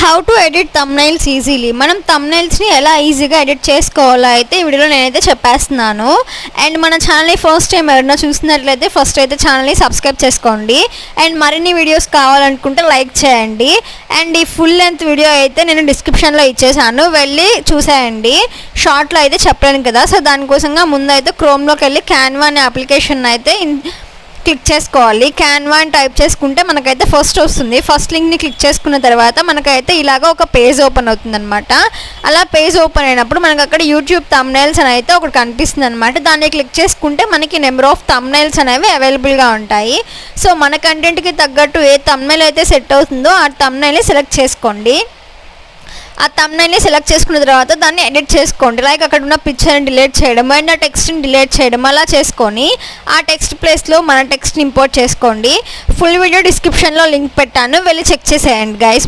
How to edit thumbnails easily. మనం థంబ్నైల్స్ని ఎలా ఈజీగా ఎడిట్ చేసుకోవాలో అయితే ఈ వీడియోలో నేనైతే చెప్పేస్తున్నాను. అండ్ మన ఛానల్ని ఫస్ట్ టైం ఎవరైనా చూసినట్లయితే ఫస్ట్ అయితే ఛానల్ని సబ్స్క్రైబ్ చేసుకోండి. అండ్ మరిన్ని వీడియోస్ కావాలనుకుంటే లైక్ చేయండి. అండ్ ఈ ఫుల్ లెంత్ వీడియో అయితే నేను డిస్క్రిప్షన్లో ఇచ్చేసాను, వెళ్ళి చూసేయండి. షార్ట్లో అయితే చెప్పలేను కదా, సో దానికోసంగా ముందు అయితే క్రోమ్లోకి వెళ్ళి క్యాన్వా అనే అప్లికేషన్ అయితే క్లిక్ చేసుకోవాలి. క్యాన్వా అని టైప్ చేసుకుంటే మనకైతే ఫస్ట్ వస్తుంది. ఫస్ట్ లింక్ని క్లిక్ చేసుకున్న తర్వాత మనకైతే ఇలాగ ఒక పేజ్ ఓపెన్ అవుతుంది అనమాట. అలా పేజ్ ఓపెన్ అయినప్పుడు మనకు అక్కడ యూట్యూబ్ థంబ్నైల్స్ అని అయితే ఒకటి కనిపిస్తుంది అనమాట. దాన్ని క్లిక్ చేసుకుంటే మనకి నెంబర్ ఆఫ్ థంబ్నైల్స్ అనేవి అవైలబుల్గా ఉంటాయి. సో మన కంటెంట్కి తగ్గట్టు ఏ థంబ్నైల్ అయితే సెట్ అవుతుందో ఆ థంబ్నైల్ని సెలెక్ట్ చేసుకోండి. ఆ థంబ్నైల్ని సెలెక్ట్ చేసుకున్న తర్వాత దాన్ని ఎడిట్ చేసుకోండి. లైక్ అక్కడ ఉన్న పిక్చర్ని డిలీట్ చేయడం అండ్ ఆ టెక్స్ట్ని డిలీట్ చేయడం అలా చేసుకొని ఆ టెక్స్ట్ ప్లేస్లో మన టెక్స్ట్ని ఇంపోర్ట్ చేసుకోండి. ఫుల్ వీడియో డిస్క్రిప్షన్లో లింక్ పెట్టాను, వెళ్ళి చెక్ చేసేయండి గైస్.